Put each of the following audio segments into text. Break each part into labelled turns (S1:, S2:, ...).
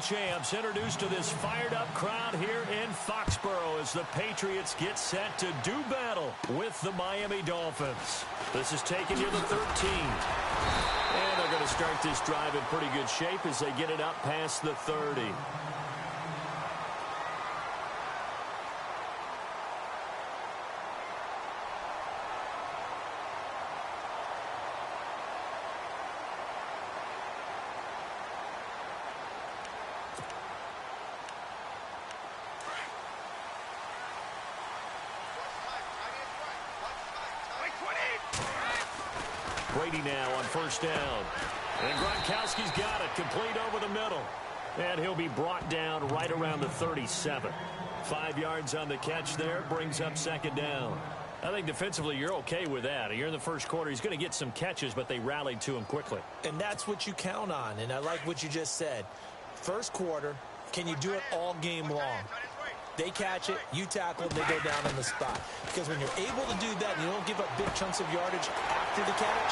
S1: champs introduced to this fired-up crowd here in Foxborough as the Patriots get set to do battle with the Miami Dolphins. This is taking you to 13. And they're going to start this drive in pretty good shape as they get it up past the 30. Brady now on first down. And Gronkowski's got it, complete over the middle. And he'll be brought down right around the 37. 5 yards on the catch there, brings up second down. I think defensively you're okay with that. Here in the first quarter, he's going to get some catches, but they rallied to him quickly.
S2: And that's what you count on, and I like what you just said. First quarter, can you do it all game long? They catch it, you tackle, they go down on the spot. Because when you're able to do that and you don't give up big chunks of yardage after the catch,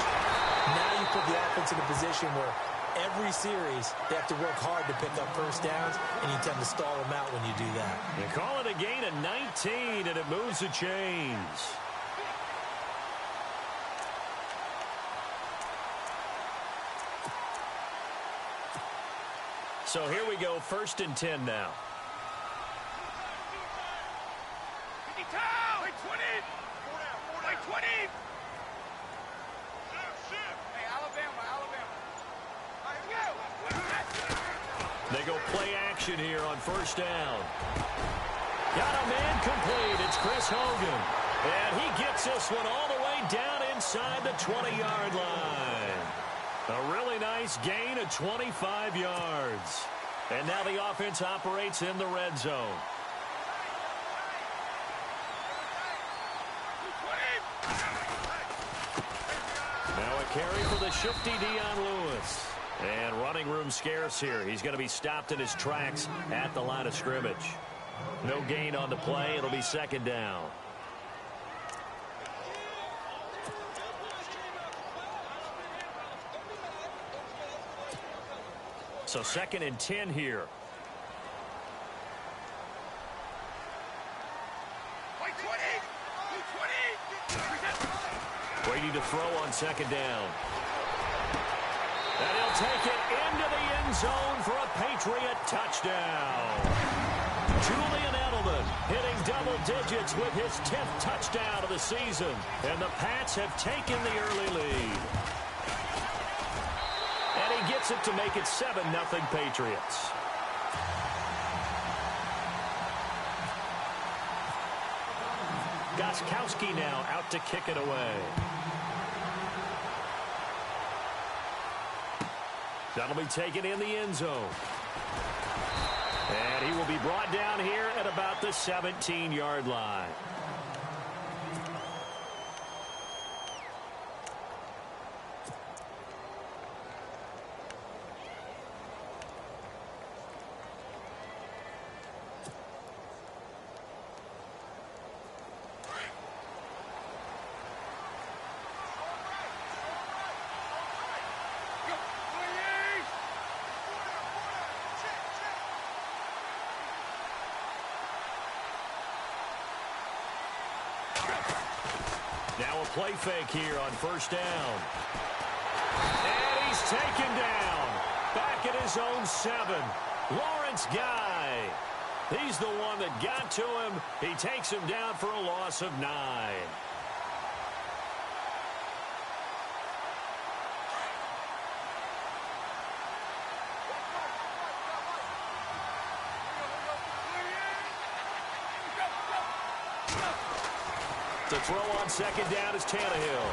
S2: now you put the offense in a position where every series they have to work hard to pick up first downs, and you tend to stall them out when you do that.
S1: They call it a gain of 19, and it moves the chains. So here we go, 1st and 10 now. They go play action here on first down. Got a man complete. It's Chris Hogan. And he gets this one all the way down inside the 20-yard line. A really nice gain of 25 yards. And now the offense operates in the red zone. Now a carry for the shifty Dion Lewis. And running room scarce here. He's going to be stopped in his tracks at the line of scrimmage. No gain on the play. It'll be second down. So 2nd and 10 here. Brady to throw on second down. And he'll take it into the end zone for a Patriot touchdown. Julian Edelman hitting double digits with his 10th touchdown of the season. And the Pats have taken the early lead. And he gets it to make it 7-0 Patriots. Gostkowski now out to kick it away. That'll be taken in the end zone. And he will be brought down here at about the 17-yard line. Now a play fake here on first down. And he's taken down. Back at his own 7. Lawrence Guy. He's the one that got to him. He takes him down for a loss of 9. The throw on second down is Tannehill.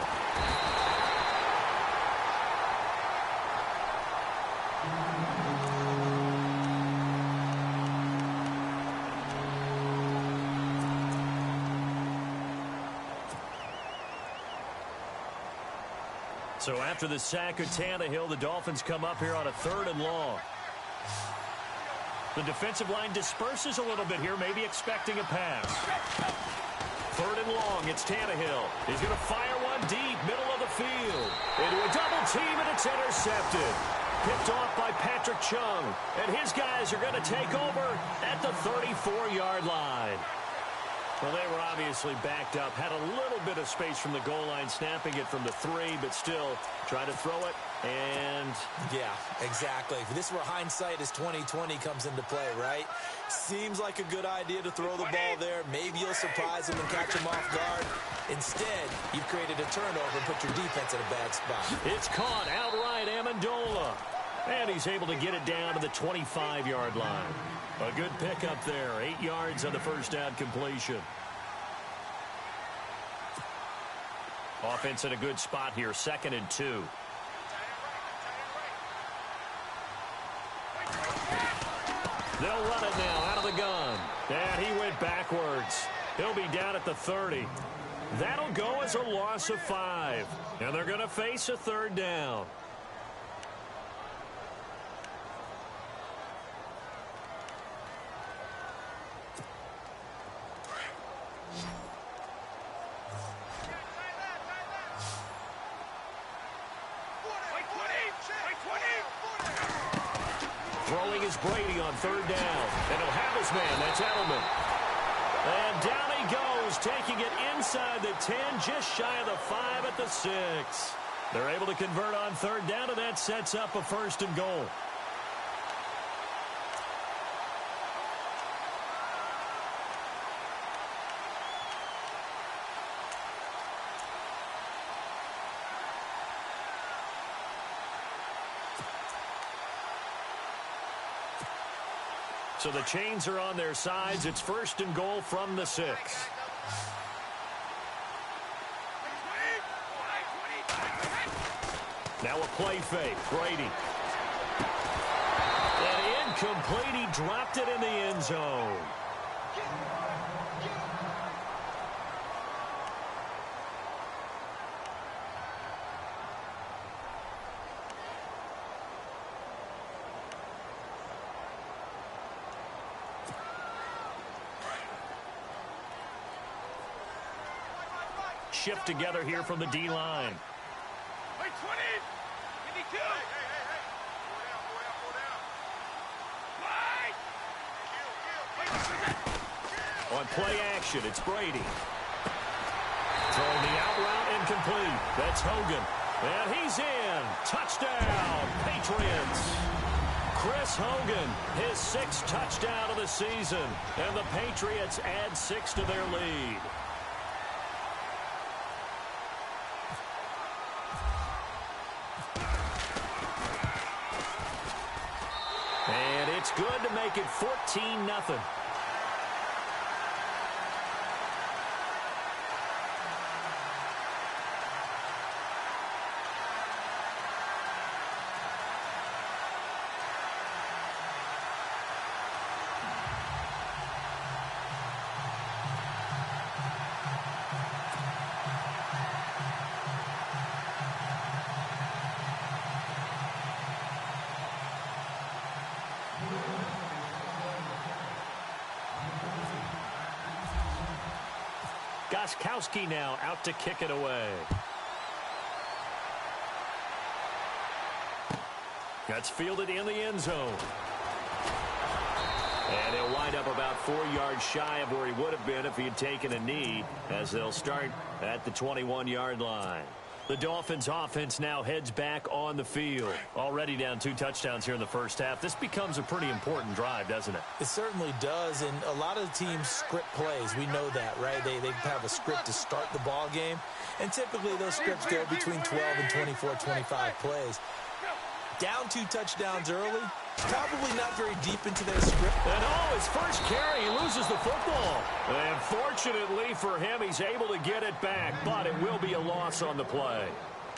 S1: So after the sack of Tannehill, the Dolphins come up here on a 3rd and long. The defensive line disperses a little bit here, maybe expecting a pass. 3rd and long, it's Tannehill. He's going to fire one deep, middle of the field. Into a double team, and it's intercepted. Picked off by Patrick Chung. And his guys are going to take over at the 34-yard line. Well, they were obviously backed up, had a little bit of space from the goal line, snapping it from the 3, but still trying to throw it. And
S2: yeah, exactly. This is where hindsight is 20/20 comes into play, right? Seems like a good idea to throw the ball there. Maybe you'll surprise him and catch him off guard. Instead, you've created a turnover and put your defense in a bad spot.
S1: It's caught outright, Amendola. And he's able to get it down to the 25-yard line. A good pickup there, 8 yards on the first down completion. Offense in a good spot here, 2nd and 2. They'll run it now out of the gun. And he went backwards. He'll be down at the 30. That'll go as a loss of 5. And they're going to face a 3rd down. Throwing is Brady on 3rd down. And he'll have his man. That's Edelman. And down he goes, taking it inside the 10, just shy of the 5 at the 6. They're able to convert on 3rd down, and that sets up a 1st and goal. So the chains are on their sides. It's 1st and goal from the 6. Now a play fake. Brady. And incomplete. He dropped it in the end zone. Shift together here from the D-line. On play action, it's Brady. Throwing the out route incomplete. That's Hogan. And he's in. Touchdown, Patriots. Chris Hogan, his 6th touchdown of the season. And the Patriots add 6 to their lead. And it's good to make it 14-0. Gostkowski now out to kick it away. That's fielded in the end zone. And he'll wind up about 4 yards shy of where he would have been if he had taken a knee, as they'll start at the 21-yard line. The Dolphins offense now heads back on the field. Already down 2 touchdowns here in the first half. This becomes a pretty important drive, doesn't it?
S2: It certainly does, and a lot of the teams script plays. We know that, right? They have a script to start the ball game, and typically those scripts go between 12 and 24, 25 plays. Down 2 touchdowns early, probably not very deep into their script.
S1: And his first carry, he loses the football. And fortunately for him, he's able to get it back, but it will be a loss on the play.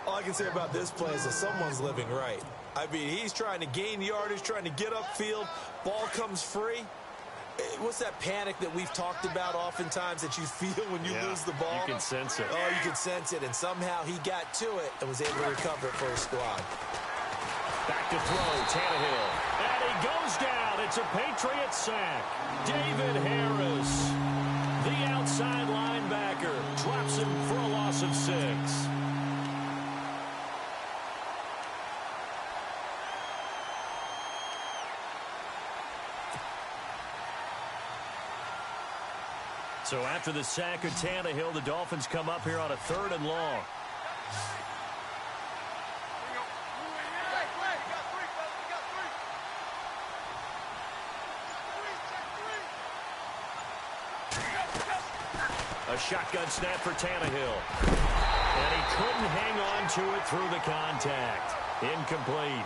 S2: All I can say about this play is that someone's living right. I mean, he's trying to gain yardage, trying to get upfield. Ball comes free. What's that panic that we've talked about oftentimes that you feel when you lose the ball?
S1: You can sense it.
S2: Oh, you can sense it. And somehow he got to it and was able to recover it for his squad.
S1: Back to throw, Tannehill. And he goes down. It's a Patriot sack. David Harris, the outside linebacker, drops him for a loss of 6. So after the sack of Tannehill, the Dolphins come up here on a 3rd and long. A shotgun snap for Tannehill. And he couldn't hang on to it through the contact. Incomplete.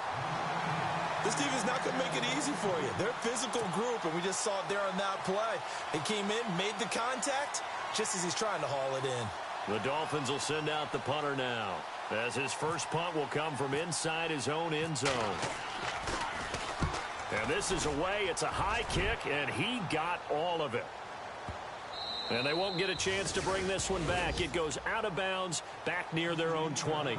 S2: This team is not going to make it easy for you. They're a physical group, and we just saw it there on that play. They came in, made the contact, just as he's trying to haul it in.
S1: The Dolphins will send out the punter now, as his first punt will come from inside his own end zone. And this is away. It's a high kick, and he got all of it. And they won't get a chance to bring this one back. It goes out of bounds back near their own 20.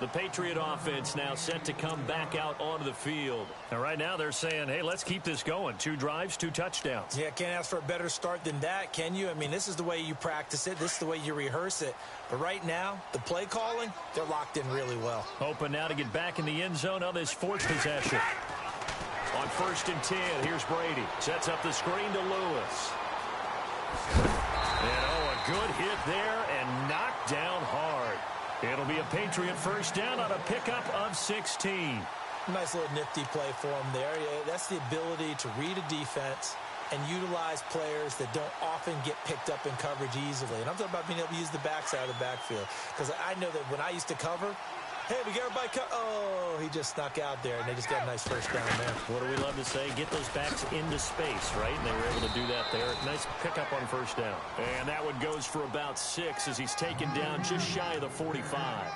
S1: The Patriot offense now set to come back out onto the field. And right now they're saying, hey, let's keep this going. 2 drives, 2 touchdowns.
S2: Yeah, can't ask for a better start than that, can you? I mean, this is the way you practice it. This is the way you rehearse it. But right now, the play calling, they're locked in really well.
S1: Hoping now to get back in the end zone on this 4th possession. On 1st and 10, here's Brady. Sets up the screen to Lewis. And, a good hit there and knocked down hard. It'll be a Patriot first down on a pickup of 16.
S2: Nice little nifty play for him there. Yeah, that's the ability to read a defense and utilize players that don't often get picked up in coverage easily. And I'm talking about being able to use the backside of the backfield. Because I know that when I used to cover, hey, we got everybody oh, he just snuck out there, and they just got a nice first down there.
S1: What do we love to say? Get those backs into space, right? And they were able to do that there. Nice pickup on first down. And that one goes for about 6 as he's taken down just shy of the 45.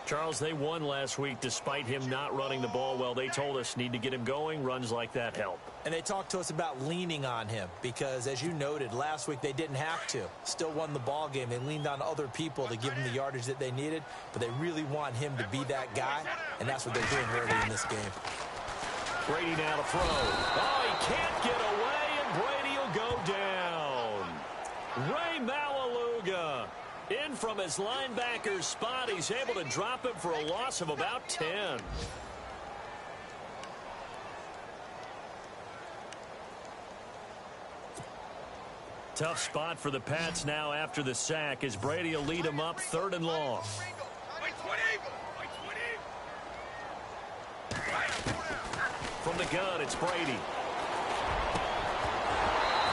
S1: Charles, they won last week despite him not running the ball well. They told us need to get him going. Runs like that help.
S2: And they talked to us about leaning on him because, as you noted, last week they didn't have to. Still won the ball game. They leaned on other people to give them the yardage that they needed, but they really want him to be that guy, and that's what they're doing early in this game.
S1: Brady now to throw. Oh, he can't get away, and Brady will go down. Ray Malaluga in from his linebacker's spot. He's able to drop him for a loss of about 10. Tough spot for the Pats now after the sack as Brady will lead him up 3rd and long. From the gun, it's Brady.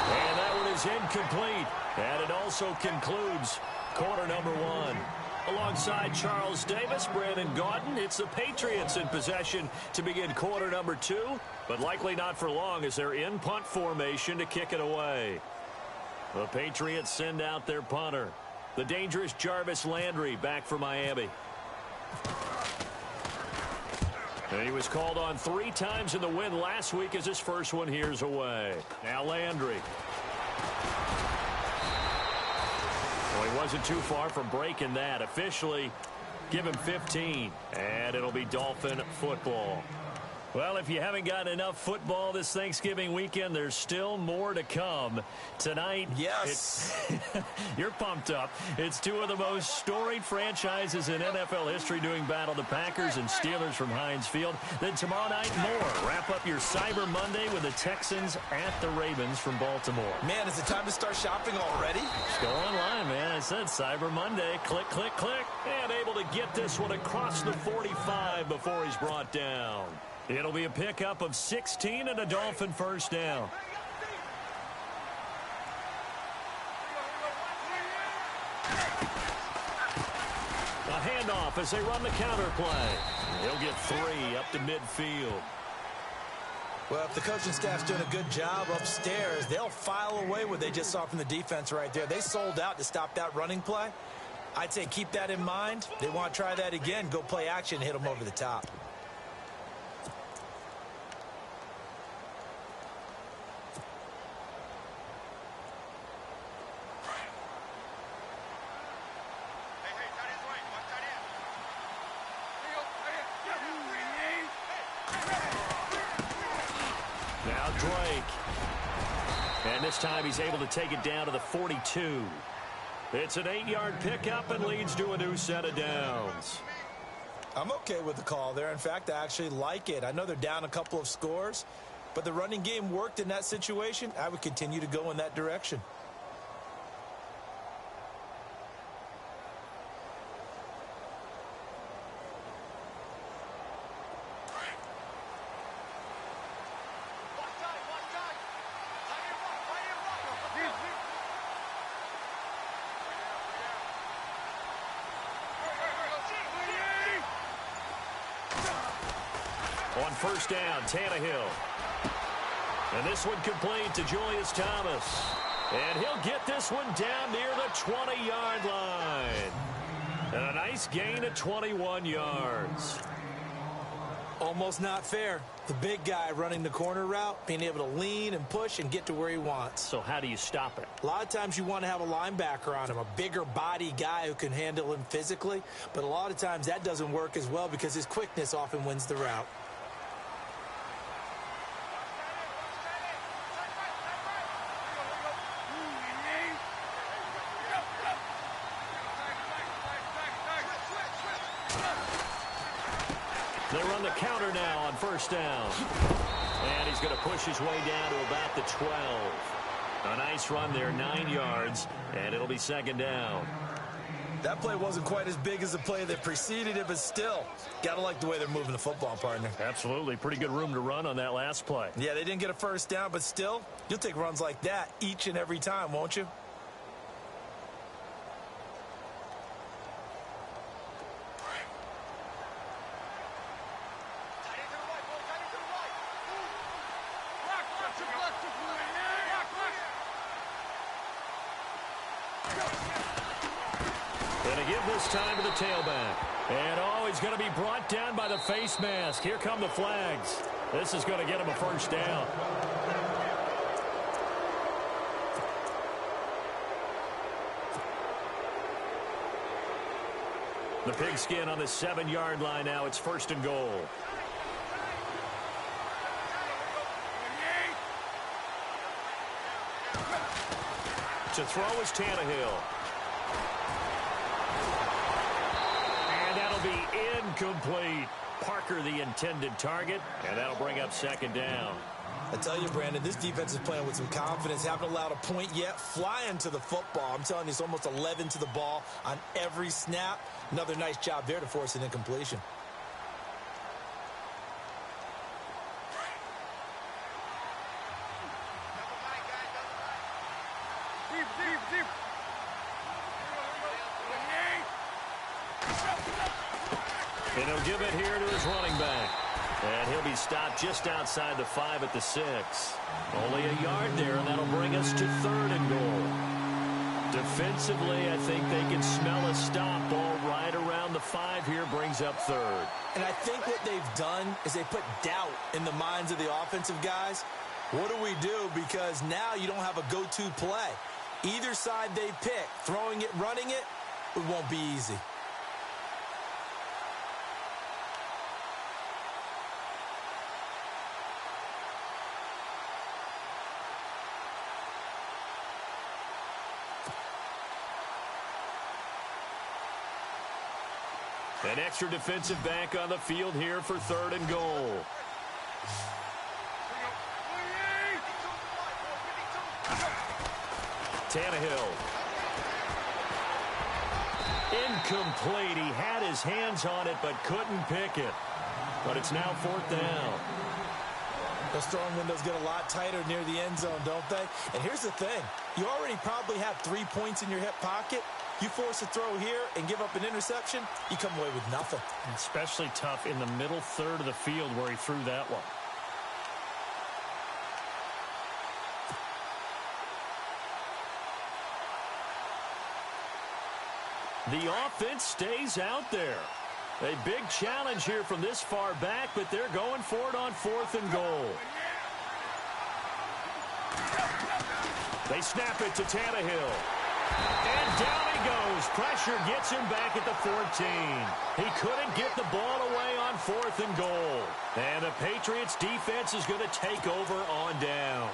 S1: And that one is incomplete. And it also concludes quarter number 1. Alongside Charles Davis, Brandon Gaudin, it's the Patriots in possession to begin quarter number 2, but likely not for long as they're in punt formation to kick it away. The Patriots send out their punter, the dangerous Jarvis Landry, back for Miami. And he was called on 3 times in the win last week as his first one here's away. Now Landry. Well, he wasn't too far from breaking that. Officially, give him 15, and it'll be Dolphin football. Well, if you haven't gotten enough football this Thanksgiving weekend, there's still more to come. Tonight,
S2: yes,
S1: you're pumped up. It's 2 of the most storied franchises in NFL history doing battle, the Packers and Steelers from Heinz Field. Then tomorrow night, more. Wrap up your Cyber Monday with the Texans at the Ravens from Baltimore.
S2: Man, is it time to start shopping already?
S1: Just go online, man. I said Cyber Monday. Click, click, click. And able to get this one across the 45 before he's brought down. It'll be a pickup of 16 and a Dolphin first down. A handoff as they run the counter play. He'll get 3 up to midfield.
S2: Well, if the coaching staff's doing a good job upstairs, they'll file away what they just saw from the defense right there. They sold out to stop that running play. I'd say keep that in mind. They want to try that again. Go play action, hit them over the top.
S1: Now Drake. And this time he's able to take it down to the 42. It's an 8-yard pickup and leads to a new set of downs.
S2: I'm okay with the call there. In fact, I actually like it. I know they're down a couple of scores, but the running game worked in that situation. I would continue to go in that direction.
S1: On first down, Tannehill. And this one complete to Julius Thomas. And he'll get this one down near the 20-yard line. And a nice gain of 21 yards.
S2: Almost not fair. The big guy running the corner route, being able to lean and push and get to where he wants.
S1: So how do you stop it?
S2: A lot of times you want to have a linebacker on him, a bigger body guy who can handle him physically. But a lot of times that doesn't work as well because his quickness often wins the route.
S1: They run the counter now on first down. And he's going to push his way down to about the 12. A nice run there, 9 yards, and it'll be second down.
S2: That play wasn't quite as big as the play that preceded it, but still, got to like the way they're moving the football, partner.
S1: Absolutely. Pretty good room to run on that last play.
S2: Yeah, they didn't get a first down, but still, you'll take runs like that each and every time, won't you?
S1: Going to give this time to the tailback. And, he's going to be brought down by the face mask. Here come the flags. This is going to get him a first down. The pigskin on the 7-yard line now. It's first and goal. To throw is Tannehill. And that'll be incomplete. Parker the intended target, and that'll bring up second down.
S2: I tell you, Brandon, this defense is playing with some confidence. Haven't allowed a point yet. Flying to the football. I'm telling you, it's almost 11 to the ball on every snap. Another nice job there to force an incompletion.
S1: And he'll give it here to his running back. And he'll be stopped just outside the 5 at the 6. Only a yard there, and that'll bring us to third and goal. Defensively, I think they can smell a stop. Ball right around the 5 here, brings up third.
S2: And I think what they've done is they put doubt in the minds of the offensive guys. What do we do? Because now you don't have a go-to play. Either side they pick, throwing it, running it, it won't be easy.
S1: An extra defensive back on the field here for third and goal. Tannehill. Incomplete. He had his hands on it but couldn't pick it. But it's now fourth down.
S2: Those throwing windows get a lot tighter near the end zone, don't they? And here's the thing. You already probably have 3 points in your hip pocket. You force a throw here and give up an interception, you come away with nothing.
S1: Especially tough in the middle third of the field where he threw that one. The offense stays out there. A big challenge here from this far back, but they're going for it on fourth and goal. They snap it to Tannehill. And down he goes. Pressure gets him back at the 14. He couldn't get the ball away on fourth and goal. And the Patriots defense is going to take over on down.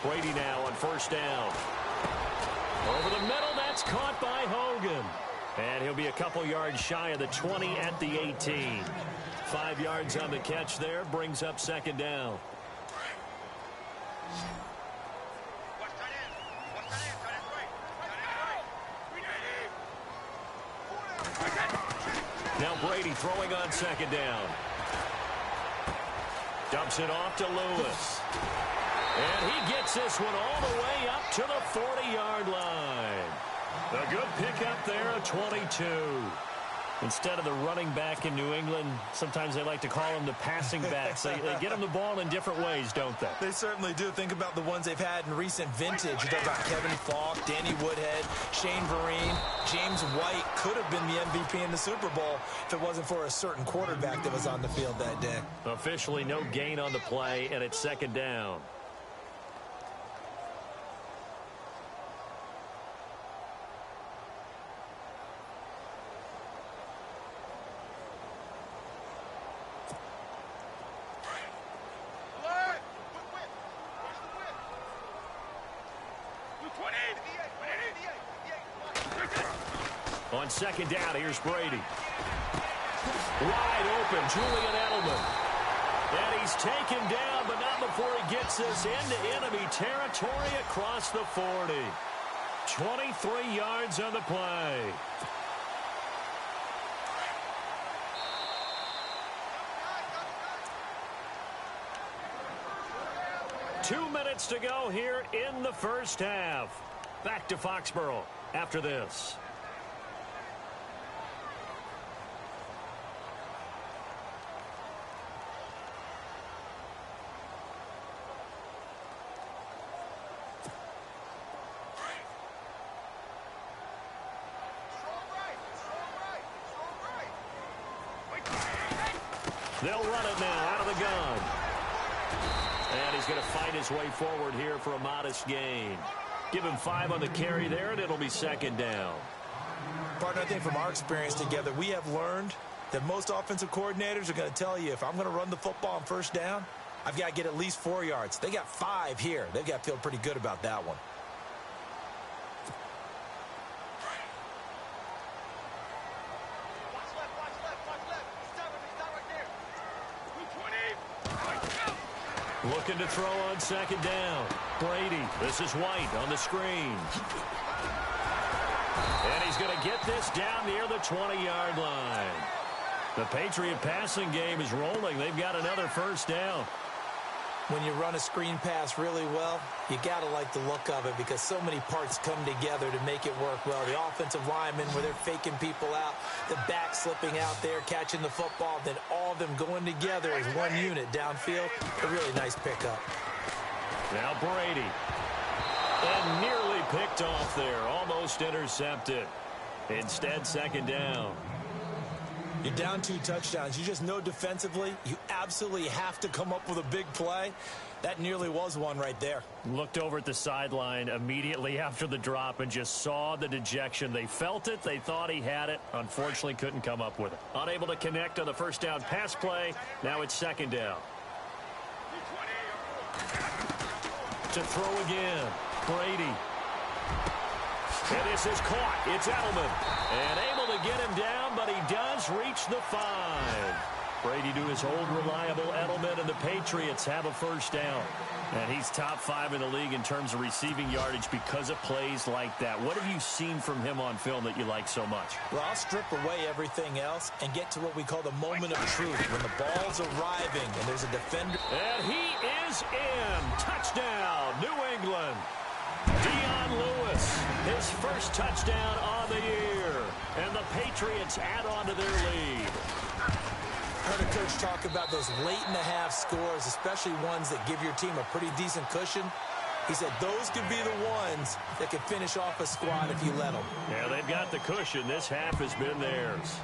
S1: Brady now on first down. Over the middle, that's caught by Hogan. And he'll be a couple yards shy of the 20 at the 18. 5 yards on the catch there, brings up second down. Now Brady throwing on second down. Dumps it off to Lewis. And he gets this one all the way up to the 40-yard line. A good pickup there, a 22. Instead of the running back in New England, sometimes they like to call them the passing backs. They get them the ball in different ways, don't they?
S2: They certainly do. Think about the ones they've had in recent vintage. You talk about Kevin Falk, Danny Woodhead, Shane Vereen, James White could have been the MVP in the Super Bowl if it wasn't for a certain quarterback that was on the field that day.
S1: Officially no gain on the play, and it's second down. On second down, here's Brady. Wide open, Julian Edelman. And he's taken down, but not before he gets this into enemy territory across the 40. 23 yards on the play. Two minutes to go here in the first half. Back to Foxborough after this. They'll run it now out of the gun. And he's going to fight his way forward here for a modest gain. Give him 5 on the carry there, and it'll be second down.
S2: Partner, I think from our experience together, we have learned that most offensive coordinators are going to tell you, if I'm going to run the football on first down, I've got to get at least 4 yards. They got 5 here. They've got to feel pretty good about that one.
S1: Looking to throw on second down. Brady, this is White on the screen. And he's going to get this down near the 20-yard line. The Patriot passing game is rolling. They've got another first down.
S2: When you run a screen pass really well, you got to like the look of it because so many parts come together to make it work well. The offensive linemen, where they're faking people out, the back slipping out there, catching the football, then all of them going together as one unit downfield. A really nice pickup.
S1: Now Brady. And nearly picked off there, almost intercepted. Instead, second down.
S2: You're down 2 touchdowns. You just know defensively you absolutely have to come up with a big play. That nearly was one right there.
S1: Looked over at the sideline immediately after the drop and just saw the dejection. They felt it. They thought he had it. Unfortunately, couldn't come up with it. Unable to connect on the first down pass play. Now it's second down. To throw again. Brady. And this is caught. It's Edelman. And able to get him down, but he does reach the 5. Brady to his old reliable Edelman, and the Patriots have a first down. And he's top 5 in the league in terms of receiving yardage because of plays like that. What have you seen from him on film that you like so much?
S2: Well, I'll strip away everything else and get to what we call the moment of truth, when the ball's arriving and there's a defender.
S1: And he is in. Touchdown, New England. Dion Lewis, his first touchdown on the year. And the Patriots add on to their lead.
S2: Heard a coach talk about those late-in-the-half scores, especially ones that give your team a pretty decent cushion. He said those could be the ones that could finish off a squad if you let them.
S1: Yeah, they've got the cushion. This half has been theirs.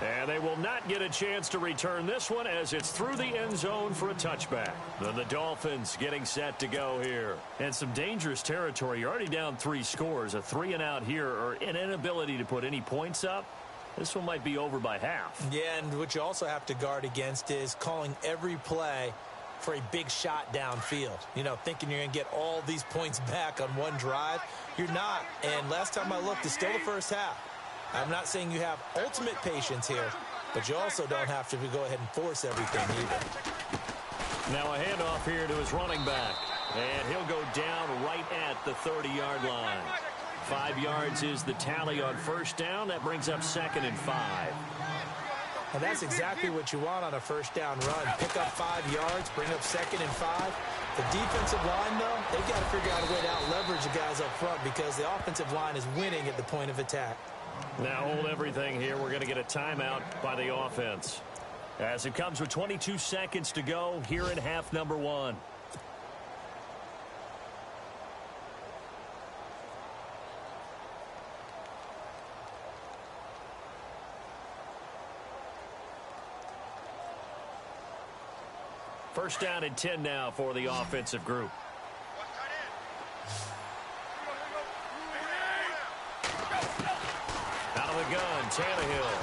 S1: And they will not get a chance to return this one as it's through the end zone for a touchback. Then the Dolphins getting set to go here. And some dangerous territory. You're already down 3 scores. A 3-and-out here, or an inability to put any points up. This one might be over by half.
S2: Yeah, and what you also have to guard against is calling every play for a big shot downfield. You know, thinking you're going to get all these points back on one drive. You're not. And last time I looked, it's still the first half. I'm not saying you have ultimate patience here, but you also don't have to go ahead and force everything either.
S1: Now a handoff here to his running back. And he'll go down right at the 30-yard line. 5 yards is the tally on first down. That brings up 2nd and 5.
S2: And that's exactly what you want on a first down run. Pick up 5 yards, bring up 2nd and 5. The defensive line, though, they've got to figure out a way to out-leverage the guys up front because the offensive line is winning at the point of attack.
S1: Now hold everything here. We're going to get a timeout by the offense. As it comes with 22 seconds to go here in half number 1. First down and 10 now for the offensive group. Out of the gun, Tannehill.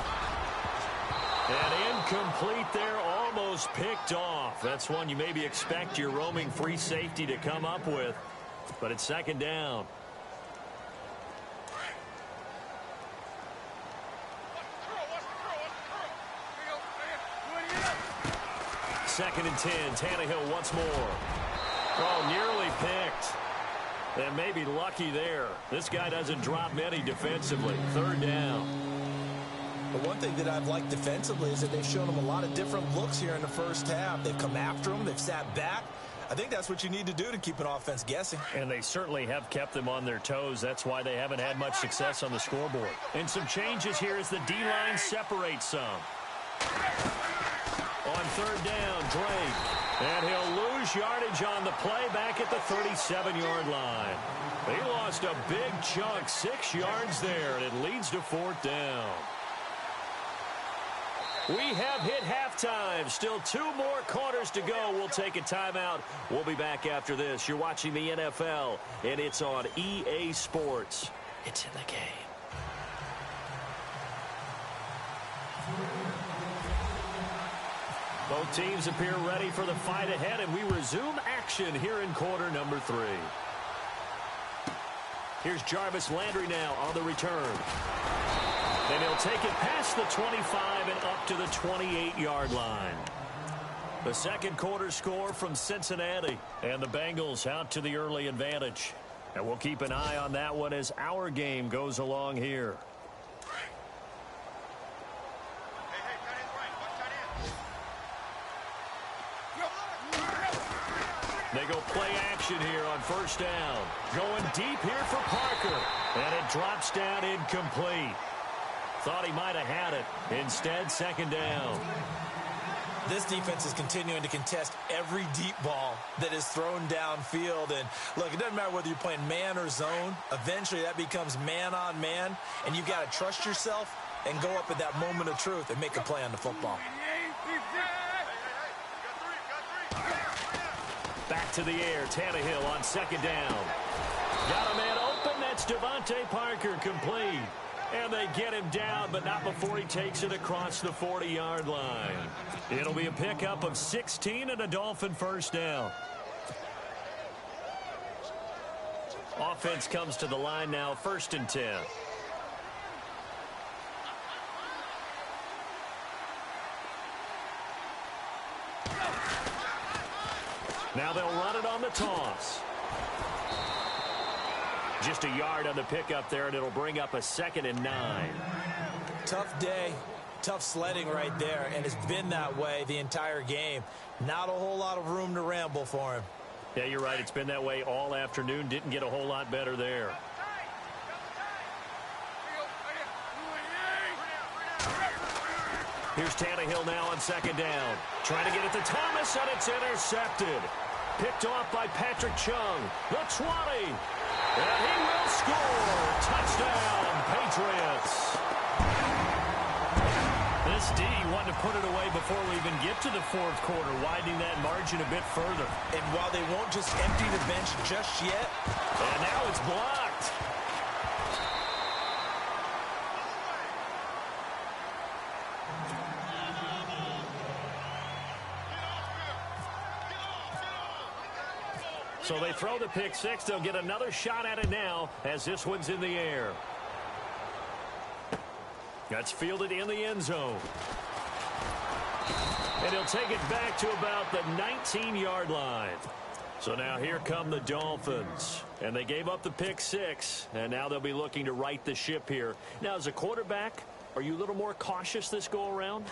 S1: And incomplete there, almost picked off. That's one you maybe expect your roaming free safety to come up with, but it's 2nd down. Second and 10, Tannehill once more. Oh, nearly picked. And maybe lucky there. This guy doesn't drop many defensively. 3rd down.
S2: The one thing that I've liked defensively is that they've shown him a lot of different looks here in the first half. They've come after him. They've sat back. I think that's what you need to do to keep an offense guessing.
S1: And they certainly have kept them on their toes. That's why they haven't had much success on the scoreboard. And some changes here as the D-line separates some. On 3rd down, Drake. And he'll lose yardage on the play back at the 37-yard line. He lost a big chunk, 6 yards there, and it leads to 4th down. We have hit halftime. Still 2 more quarters to go. We'll take a timeout. We'll be back after this. You're watching the NFL, and it's on EA Sports. It's in the game. Both teams appear ready for the fight ahead, and we resume action here in quarter number 3. Here's Jarvis Landry now on the return. And he'll take it past the 25 and up to the 28-yard line. The second quarter score from Cincinnati, and the Bengals out to the early advantage. And we'll keep an eye on that one as our game goes along here. They go play action here on 1st down. Going deep here for Parker. And it drops down incomplete. Thought he might have had it. Instead, 2nd down.
S2: This defense is continuing to contest every deep ball that is thrown downfield. And, look, it doesn't matter whether you're playing man or zone. Eventually, that becomes man-on-man. And you've got to trust yourself and go up at that moment of truth and make a play on the football.
S1: Back to the air, Tannehill on 2nd down. Got a man open, that's Devontae Parker, complete. And they get him down, but not before he takes it across the 40-yard line. It'll be a pickup of 16 and a Dolphin 1st down. Offense comes to the line now, 1st and 10. Now they'll run it on the toss. Just a yard on the pickup there, and it'll bring up a 2nd and 9.
S2: Tough day, tough sledding right there, and it's been that way the entire game. Not a whole lot of room to ramble for him.
S1: Yeah, you're right. It's been that way all afternoon. Didn't get a whole lot better there. Here's Tannehill now on 2nd down. Trying to get it to Thomas, and it's intercepted. Picked off by Patrick Chung. The 20. And he will score. Touchdown, Patriots. This D wanted to put it away before we even get to the 4th quarter, widening that margin a bit further.
S2: And while they won't just empty the bench just yet.
S1: And now it's blocked. So they throw the pick 6. They'll get another shot at it now as this one's in the air. That's fielded in the end zone. And he'll take it back to about the 19-yard line. So now here come the Dolphins. And they gave up the pick 6. And now they'll be looking to right the ship here. Now, as a quarterback, are you a little more cautious this go-around?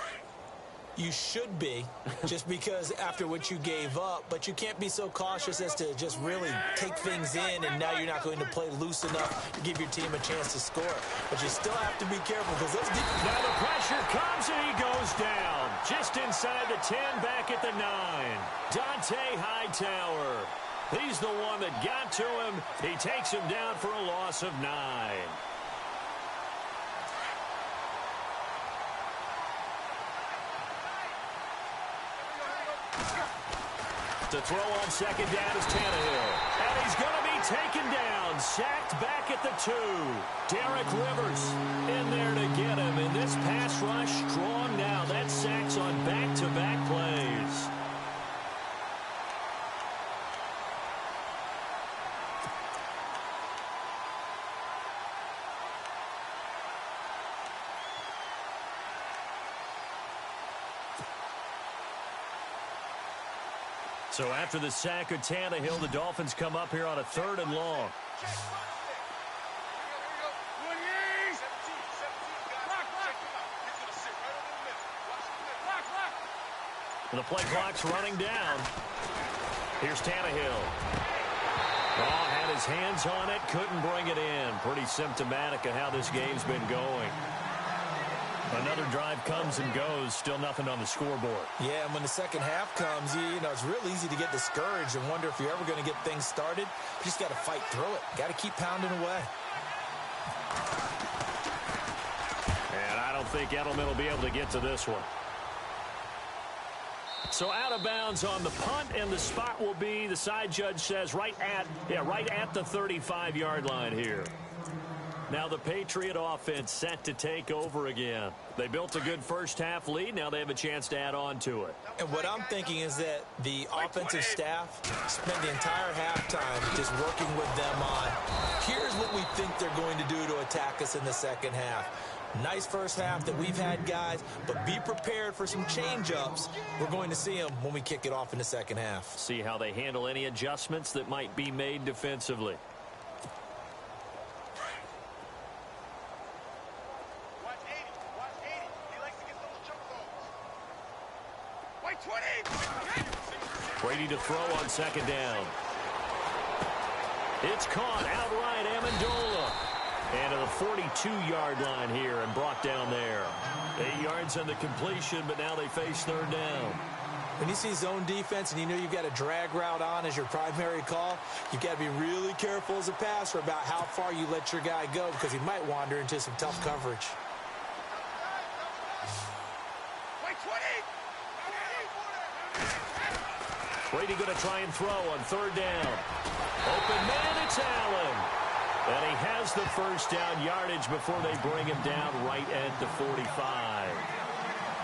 S2: You should be, just because after what you gave up, but you can't be so cautious as to just really take things in, and now you're not going to play loose enough to give your team a chance to score. But you still have to be careful because those defense.
S1: Now the pressure comes and he goes down. Just inside the 10, back at the 9. Dante Hightower. He's the one that got to him. He takes him down for a loss of 9. To throw on second down is Tannehill. And he's going to be taken down. Sacked back at the 2. Derek Rivers in there to get him. And this pass rush strong now. That's sacks on back-to-back plays. So after the sack of Tannehill, the Dolphins come up here on a 3rd and long. The play clock's running down. Here's Tannehill. Oh, had his hands on it, couldn't bring it in. Pretty symptomatic of how this game's been going. Another drive comes and goes, still nothing on the scoreboard.
S2: Yeah, and when the second half comes, you know, it's real easy to get discouraged and wonder if you're ever going to get things started. You just got to fight through it. Got to keep pounding away.
S1: And I don't think Edelman will be able to get to this one. So out of bounds on the punt, and the spot will be, the side judge says, right at the 35-yard line here. Now the Patriot offense set to take over again. They built a good first-half lead. Now they have a chance to add on to it.
S2: And what I'm thinking is that the offensive staff spent the entire halftime just working with them on, here's what we think they're going to do to attack us in the second half. Nice first half that we've had, guys, but be prepared for some change-ups. We're going to see them when we kick it off in the second half.
S1: See how they handle any adjustments that might be made defensively. Brady to throw on second down. It's caught outright, Amendola. And to the 42-yard line here and brought down there. 8 yards on the completion, but now they face 3rd down.
S2: When you see zone defense and you know you've got a drag route on as your primary call, you've got to be really careful as a passer about how far you let your guy go because he might wander into some tough coverage.
S1: Brady going to try and throw on 3rd down. Open man, it's Allen. And he has the first down yardage before they bring him down right at the 45.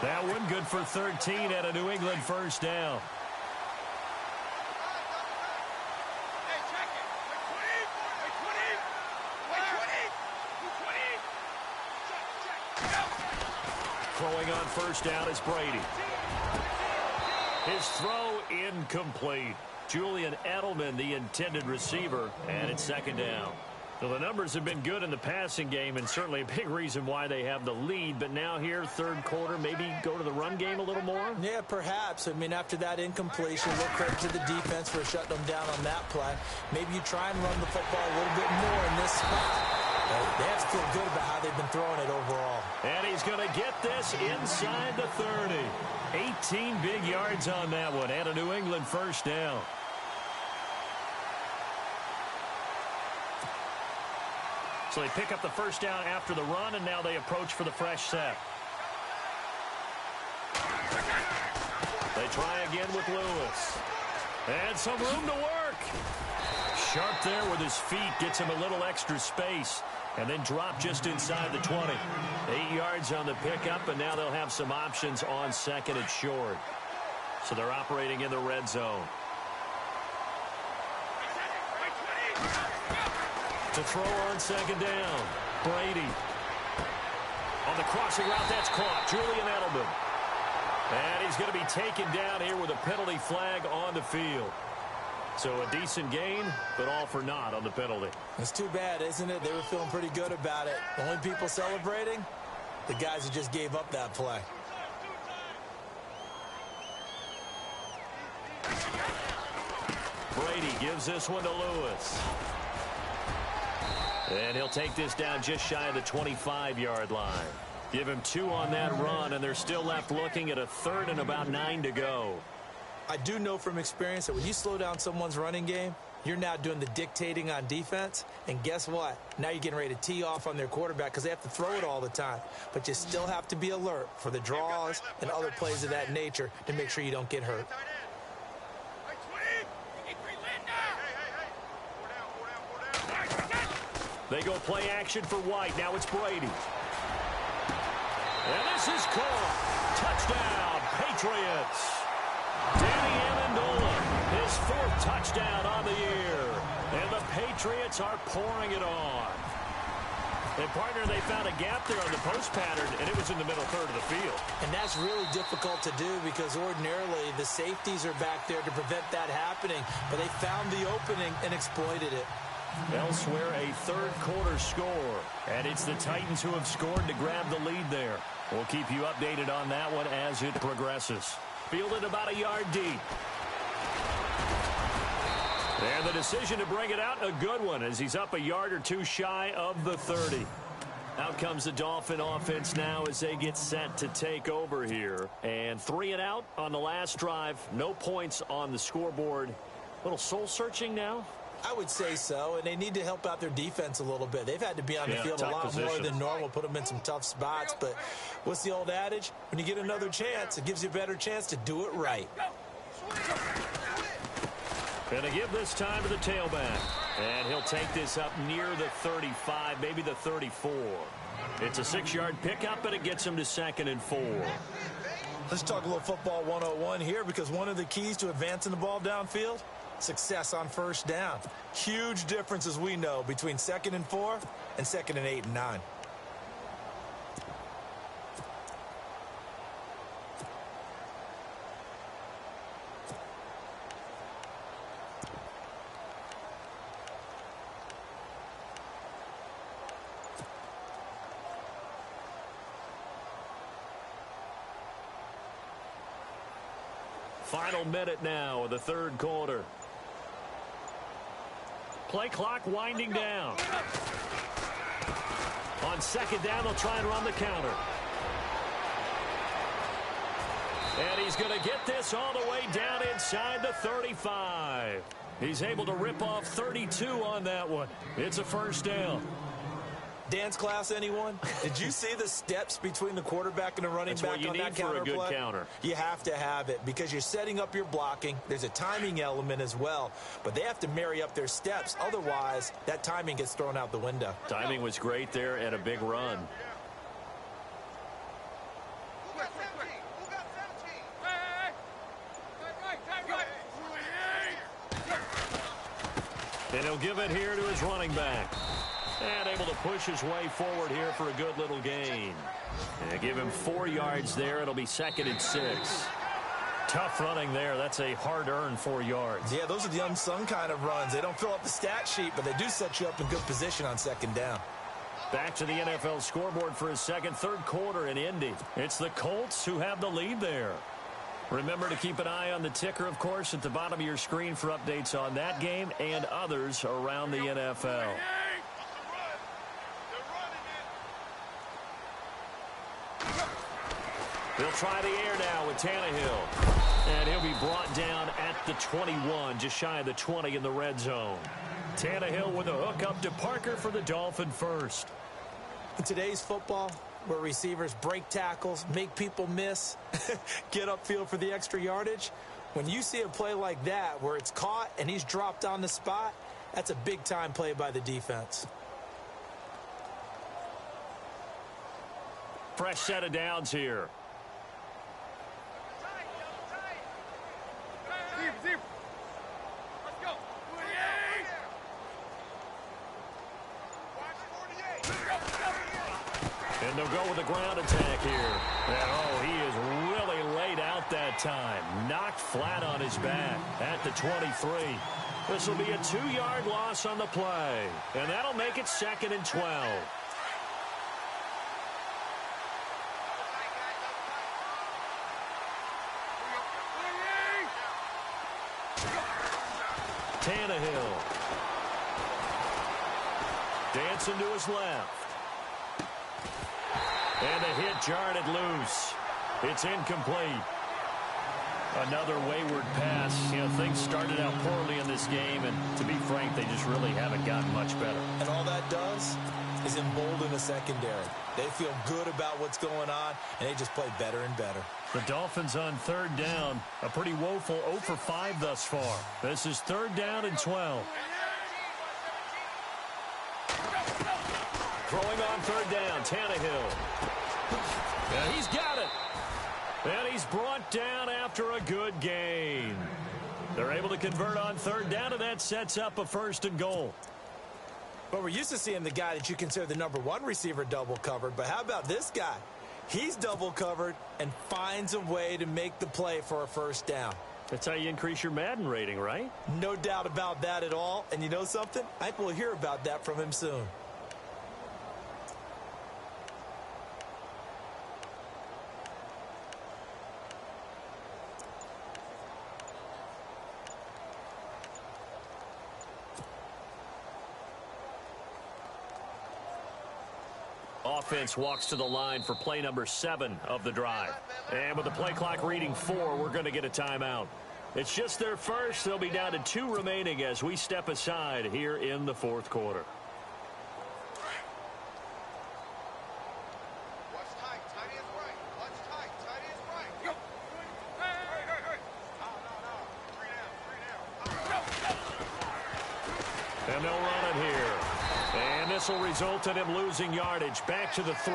S1: That one good for 13 at a New England first down. Throwing on first down is Brady. His throw incomplete. Julian Edelman, the intended receiver, and it's 2nd down. So the numbers have been good in the passing game, and certainly a big reason why they have the lead. But now here, 3rd quarter, maybe go to the run game a little more?
S2: Yeah, perhaps. I mean, after that incompletion, a little credit to the defense for shutting them down on that play. Maybe you try and run the football a little bit more in this spot. They have to feel good about how they've been throwing it overall.
S1: And he's going to get this inside the 30. 18 big yards on that one, and a New England first down. So they pick up the first down after the run, and now they approach for the fresh set. They try again with Lewis. And some room to work. Sharp there with his feet, gets him a little extra space, and then drop just inside the 20. 8 yards on the pickup, and now they'll have some options on 2nd and short. So they're operating in the red zone. To throw on 2nd down. Brady. On the crossing route, that's caught. Julian Edelman. And he's going to be taken down here with a penalty flag on the field. So a decent gain, but all for naught on the penalty.
S2: It's too bad, isn't it? They were feeling pretty good about it. The only people celebrating, the guys who just gave up that play.
S1: Brady gives this one to Lewis. And he'll take this down just shy of the 25-yard line. Give him 2 on that run, and they're still left looking at a 3rd and about 9 to go.
S2: I do know from experience that when you slow down someone's running game, you're now doing the dictating on defense. And guess what? Now you're getting ready to tee off on their quarterback because they have to throw it all the time. But you still have to be alert for the draws and other plays of that nature to make sure you don't get hurt.
S1: They go play action for White. Now it's Brady. And this is caught. Touchdown, Patriots. Danny Amendola, his 4th touchdown on the year. And the Patriots are pouring it on. And, partner, they found a gap there on the post pattern, and it was in the middle 3rd of the field. And
S2: that's really difficult to do because ordinarily the safeties are back there to prevent that happening. But they found the opening and exploited it.
S1: Elsewhere, a 3rd quarter score. And it's the Titans who have scored to grab the lead there. We'll keep you updated on that one as it progresses. Fielded about a yard deep. And the decision to bring it out, a good one, as he's up a yard or 2 shy of the 30. Out comes the Dolphin offense now as they get set to take over here. And 3 and out on the last drive. No points on the scoreboard. A little soul-searching now?
S2: I would say so, and they need to help out their defense a little bit. They've had to be on the field a lot more than normal, put them in some tough spots. But what's the old adage? When you get another chance, it gives you a better chance to do it right.
S1: Gonna give this time to the tailback. And he'll take this up near the 35, maybe the 34. It's a 6-yard pickup, but it gets him to 2nd and 4.
S2: Let's talk a little football 101 here, because one of the keys to advancing the ball downfield, success on 1st down. Huge difference, as we know, between 2nd and 4 and 2nd and 8 and 9.
S1: Final minute now of the 3rd quarter. Play clock winding down. On 2nd down, they'll try and run the counter. And he's going to get this all the way down inside the 35. He's able to rip off 32 on that one. It's a 1st down.
S2: Dance class, anyone? Did you see the steps between the quarterback and the running back on that counter play?
S1: That's what you need for a good counter.
S2: You have to have it because you're setting up your blocking. There's a timing element as well, but they have to marry up their steps. Otherwise, that timing gets thrown out the window.
S1: Timing was great there and a big run. And he'll give it here to his running back. And able to push his way forward here for a good little gain. And give him 4 yards there. It'll be 2nd and 6. Tough running there. That's a hard-earned 4 yards.
S2: Yeah, those are the unsung kind of runs. They don't fill up the stat sheet, but they do set you up in good position on 2nd down.
S1: Back to the NFL scoreboard for his 3rd quarter in Indy. It's the Colts who have the lead there. Remember to keep an eye on the ticker, of course, at the bottom of your screen for updates on that game and others around the NFL. They'll try the air now with Tannehill. And he'll be brought down at the 21, just shy of the 20 in the red zone. Tannehill with a hook up to Parker for the Dolphin 1st.
S2: In today's football, where receivers break tackles, make people miss, get upfield for the extra yardage, when you see a play like that where it's caught and he's dropped on the spot, that's a big-time play by the defense.
S1: Fresh set of downs here. And they'll go with the ground attack here. And, oh, he is really laid out that time. Knocked flat on his back at the 23. This will be a 2-yard loss on the play. And that'll make it 2nd and 12. Tannehill. Dancing to his left. And the hit jarred it loose. It's incomplete. Another wayward pass. You know, things started out poorly in this game, and to be frank, they just really haven't gotten much better.
S2: And all that does is embolden the secondary. They feel good about what's going on, and they just play better and better.
S1: The Dolphins on third down. A pretty woeful 0 for 5 thus far. This is third down and 12. Throwing on third down, Tannehill. And he's got it. And he's brought down after a good gain. They're able to convert on third down, and that sets up a 1st and goal.
S2: But we're used to seeing the guy that you consider the #1 receiver double covered. But how about this guy? He's double covered and finds a way to make the play for a 1st down.
S1: That's how you increase your Madden rating, right?
S2: No doubt about that at all. And you know something? I think we'll hear about that from him soon.
S1: Offense walks to the line for play number 7 of the drive. And with the play clock reading 4, we're going to get a timeout. It's just their first. They'll be down to 2 remaining as we step aside here in the 4th quarter. And they'll run it here. And this will result in him losing yardage. Back to the 3.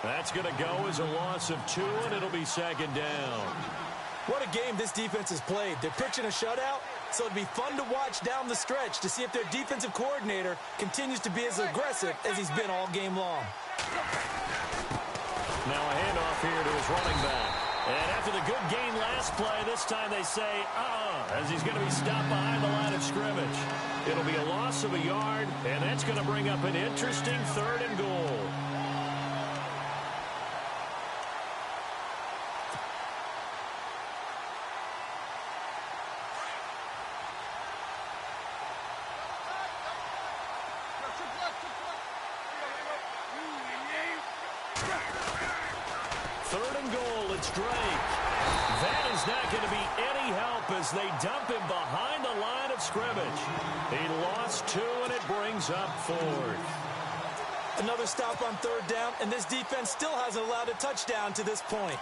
S1: That's going to go as a loss of 2, and it'll be 2nd down.
S2: What a game this defense has played. They're pitching a shutout, so it'd be fun to watch down the stretch to see if their defensive coordinator continues to be as aggressive as he's been all game long.
S1: Now a handoff here to his running back. And after the good gain last play, this time they say, as he's going to be stopped behind the line of scrimmage. It'll be a loss of a yard, and that's going to bring up an interesting 3rd and goal. That is not going to be any help as they dump him behind the line of scrimmage. He lost 2, and it brings up 4th.
S2: Another stop on 3rd down, and this defense still hasn't allowed a touchdown to this point.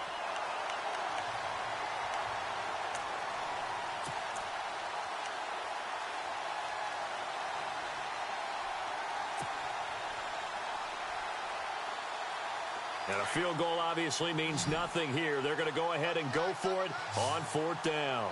S1: And a field goal obviously means nothing here. They're going to go ahead and go for it on 4th down.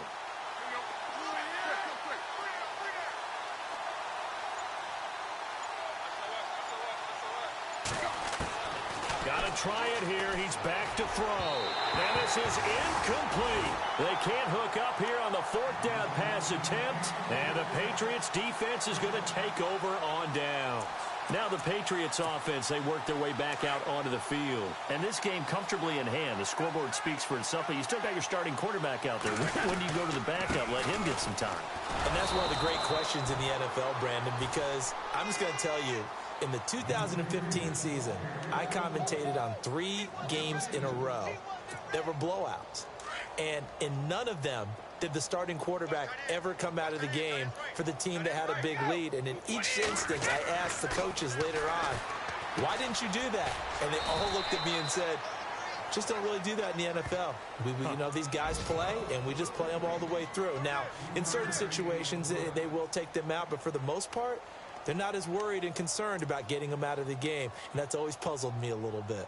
S1: Got to try it here. He's back to throw. And this is incomplete. They can't hook up here on the 4th down pass attempt. And the Patriots defense is going to take over on down. Now the Patriots offense, they work their way back out onto the field. And this game comfortably in hand. The scoreboard speaks for itself, but you still got your starting quarterback out there. When do you go to the backup? Let him get some time.
S2: And that's one of the great questions in the NFL, Brandon, because I'm just going to tell you, in the 2015 season, I commentated on 3 games in a row that were blowouts. And in none of them did the starting quarterback ever come out of the game for the team that had a big lead. And in each instance, I asked the coaches later on, why didn't you do that? And they all looked at me and said, just don't really do that in the NFL. You know, these guys play, and we just play them all the way through. Now, in certain situations, they will take them out, but for the most part, they're not as worried and concerned about getting them out of the game. And that's always puzzled me a little bit.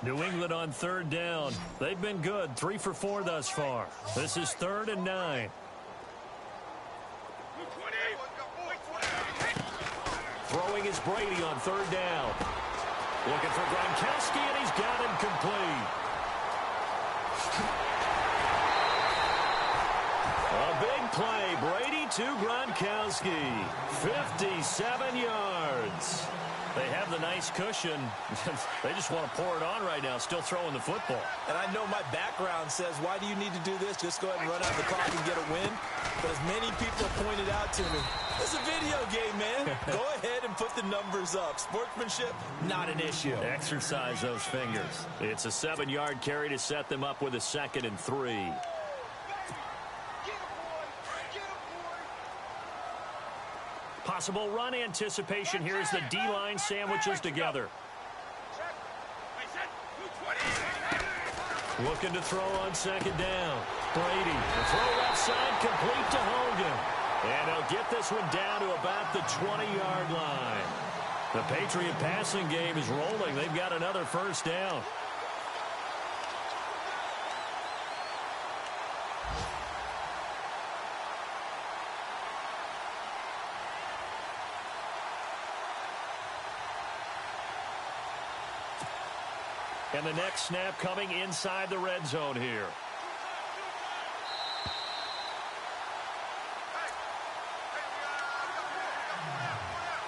S1: New England on 3rd down. They've been good. 3 for 4 thus far. This is 3rd and 9. Throwing is Brady on 3rd down. Looking for Gronkowski, and he's got him complete. A big play. Brady to Gronkowski. 57 yards. They have the nice cushion. They just want to pour it on right now, still throwing the football.
S2: And I know my background says, why do you need to do this? Just go ahead and run out the clock and get a win. But as many people have pointed out to me, it's a video game, man. Go ahead and put the numbers up. Sportsmanship, not an issue.
S1: Exercise those fingers. It's a 7-yard carry to set them up with a 2nd and 3. Possible run anticipation here as the D-line sandwiches together. Looking to throw on 2nd down. Brady, the throw left side, complete to Hogan. And he'll get this one down to about the 20-yard line. The Patriot passing game is rolling. They've got another 1st down. And the next snap coming inside the red zone here.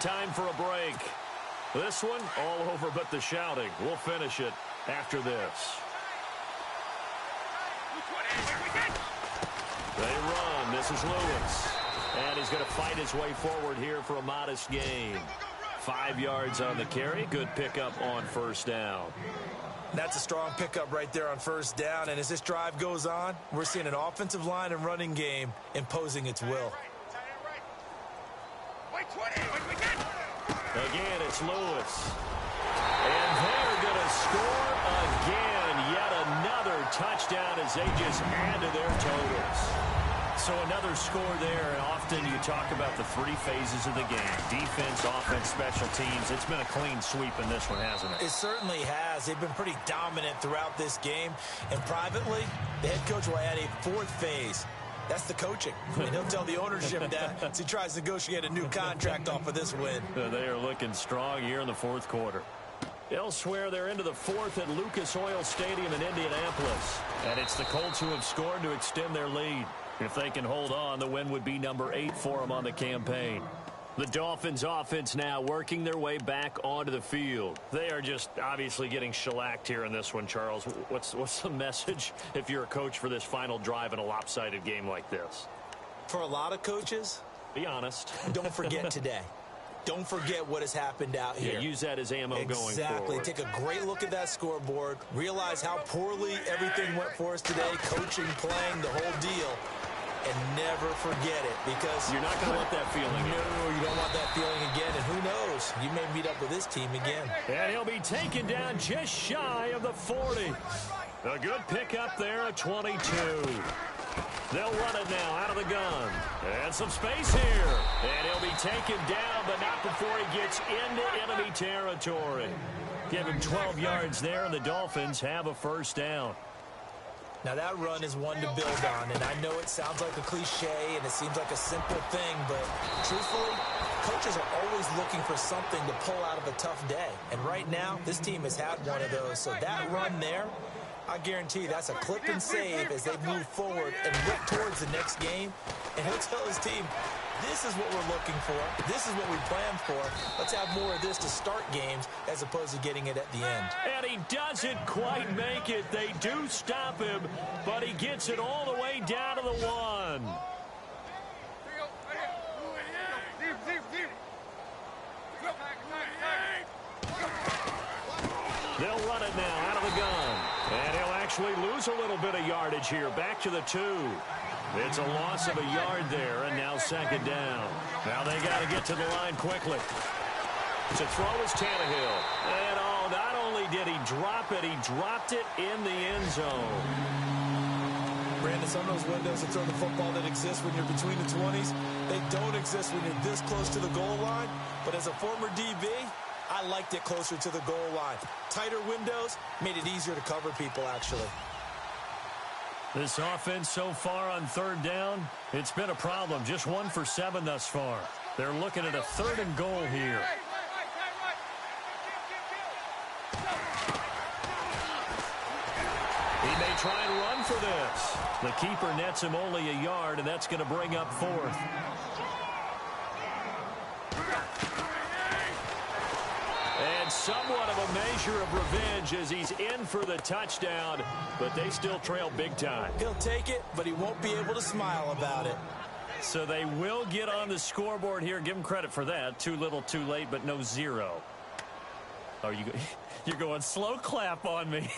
S1: Time for a break. This one all over but the shouting. We'll finish it after this. They run. This is Lewis. And he's going to fight his way forward here for a modest gain. 5 yards on the carry. Good pickup on 1st down.
S2: That's a strong pickup right there on 1st down. And as this drive goes on, we're seeing an offensive line and running game imposing its will.
S1: Again, it's Lewis. And they're going to score again. Yet another touchdown as they just add to their totals. So another score there, and often you talk about the 3 phases of the game. Defense, offense, special teams. It's been a clean sweep in this one, hasn't it?
S2: It certainly has. They've been pretty dominant throughout this game. And privately, the head coach will add a 4th phase. That's the coaching. And he'll tell the ownership that as he tries to negotiate a new contract off of this win.
S1: They are looking strong here in the 4th quarter. Elsewhere, they're into the 4th at Lucas Oil Stadium in Indianapolis. And it's the Colts who have scored to extend their lead. If they can hold on, the win would be number 8 for them on the campaign. The Dolphins offense now working their way back onto the field. They are just obviously getting shellacked here in this one, Charles. What's the message if you're a coach for this final drive in a lopsided game like this?
S2: For a lot of coaches,
S1: be honest.
S2: Don't forget today. Don't forget what has happened out here.
S1: Yeah, use that as ammo going forward.
S2: Exactly. Take a great look at that scoreboard. Realize how poorly everything went for us today. Coaching, playing, the whole deal. And never forget it, because
S1: you're not going to want that feeling again.
S2: No, you don't want that feeling again. And who knows? You may meet up with this team again.
S1: And he'll be taken down just shy of the 40. A good pickup there at 22. They'll run it now out of the gun. And some space here. And he'll be taken down, but not before he gets into enemy territory. Give him 12 yards there, and the Dolphins have a 1st down.
S2: Now, that run is one to build on, and I know it sounds like a cliche, and it seems like a simple thing, but truthfully, coaches are always looking for something to pull out of a tough day. And right now, this team has had one of those. So that run there, I guarantee that's a clip and save as they move forward and look towards the next game. And he'll tell his team, this is what we're looking for. This is what we planned for. Let's have more of this to start games as opposed to getting it at the end.
S1: And he doesn't quite make it. They do stop him, but he gets it all the way down to the 1. They'll run it now out of the gun. And he'll actually lose a little bit of yardage here. Back to the 2. It's a loss of a yard there, and now 2nd down. Now they got to get to the line quickly. To throw is Tannehill. And not only did he drop it, he dropped it in the end zone.
S2: Brandon, some of those windows to throw the football that exist when you're between the 20s, they don't exist when you're this close to the goal line. But as a former DB, I liked it closer to the goal line. Tighter windows made it easier to cover people, actually.
S1: This offense so far on 3rd down, it's been a problem. Just 1 for 7 thus far. They're looking at a 3rd and goal here. He may try and run for this. The keeper nets him only a yard, and that's going to bring up 4th. somewhat of a measure of revenge as he's in for the touchdown, but they still trail big time.
S2: He'll take it, but he won't be able to smile about it.
S1: So they will get on the scoreboard here. Give them credit for that. Too little, too late, but no zero. Oh, you're going slow clap on me.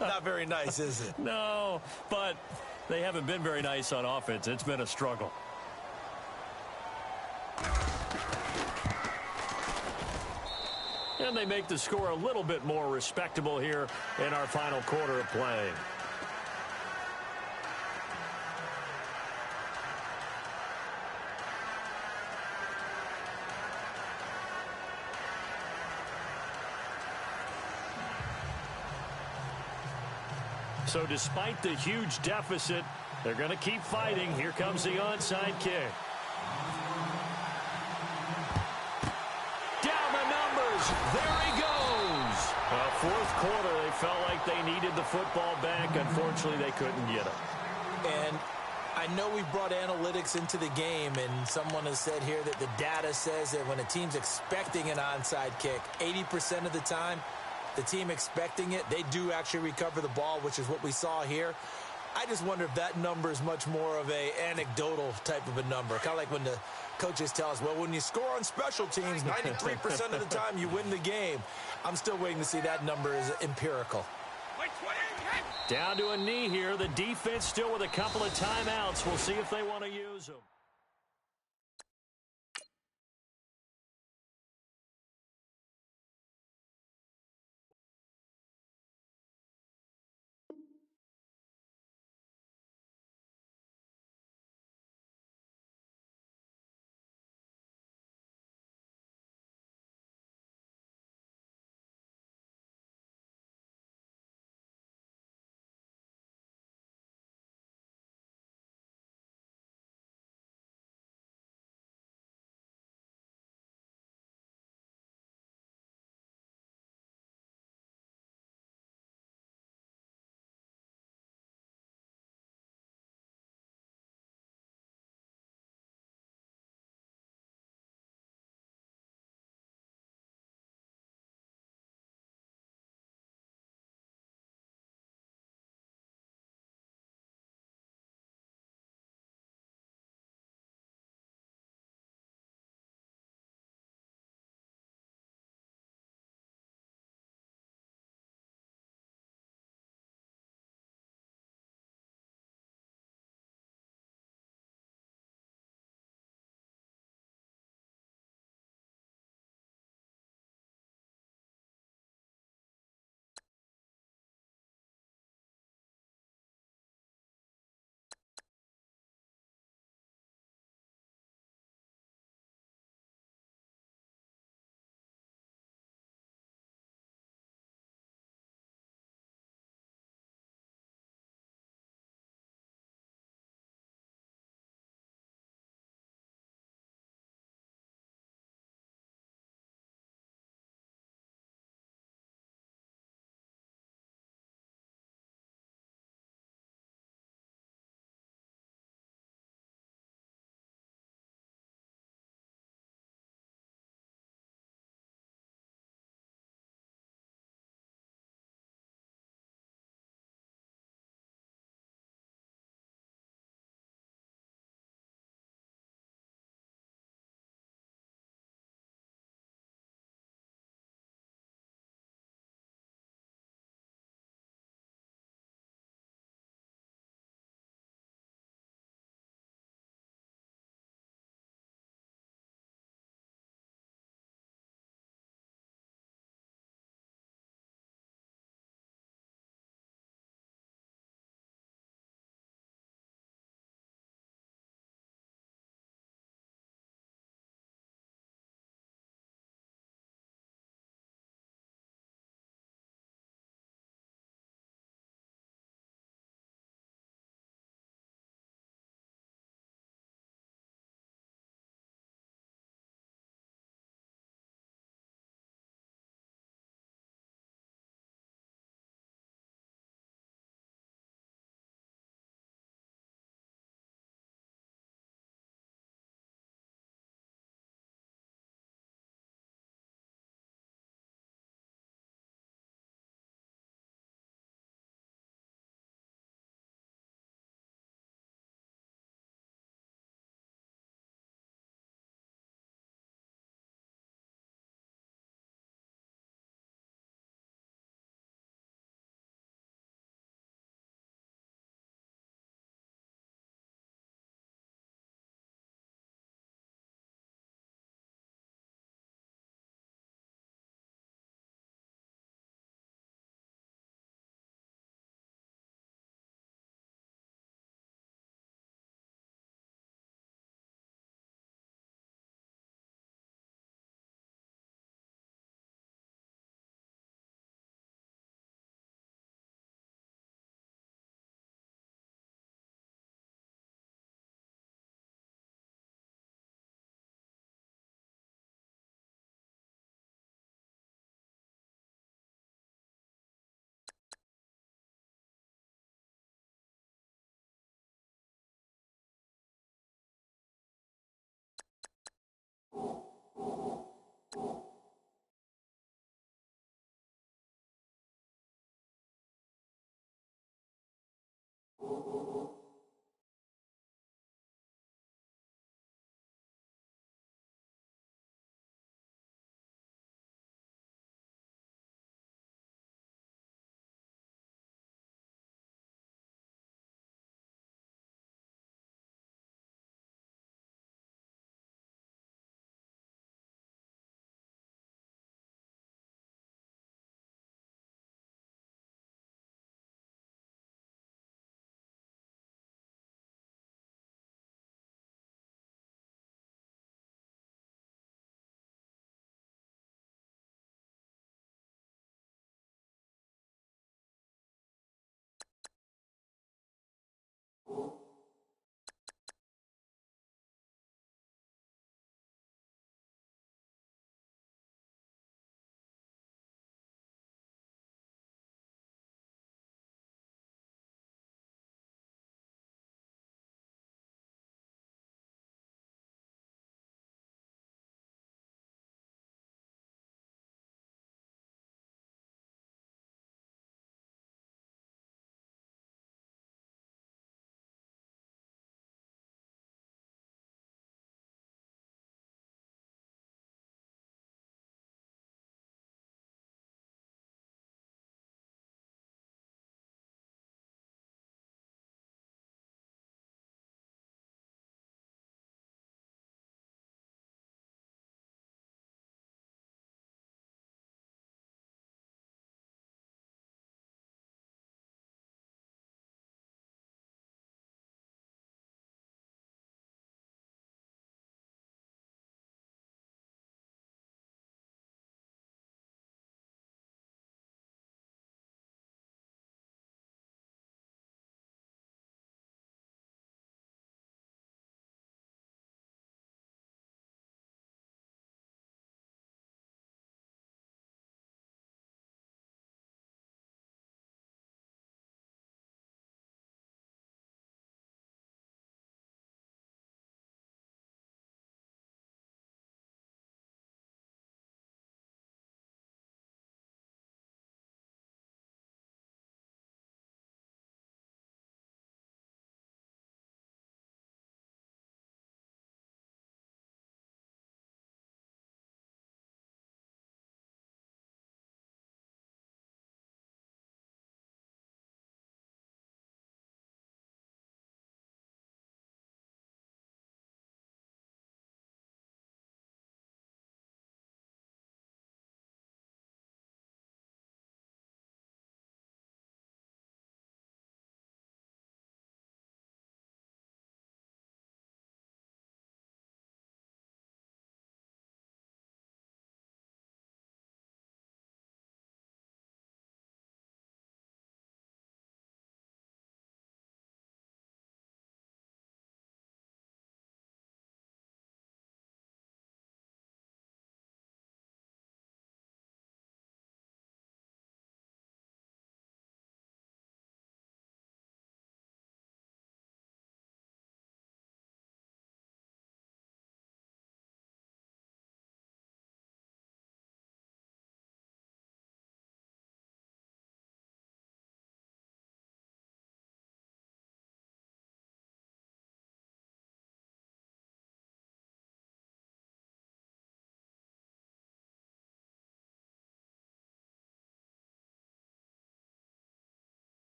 S2: Not very nice, is it?
S1: No, but they haven't been very nice on offense. It's been a struggle. And they make the score a little bit more respectable here in our final quarter of play. So despite the huge deficit, they're going to keep fighting. Here comes the onside kick. Down the numbers. There he goes. Fourth quarter, they felt like they needed the football back. Unfortunately, they couldn't get it.
S2: And I know we brought analytics into the game, and someone has said here that the data says that when a team's expecting an onside kick, 80% of the time, the team expecting it, they do actually recover the ball, which is what we saw here. I just wonder if that number is much more of a anecdotal type of a number. Kind of like when the coaches tell us, well, when you score on special teams, 93% of the time you win the game. I'm still waiting to see that number is empirical.
S1: Down to a knee here. The defense still with a couple of timeouts. We'll see if they want to use them.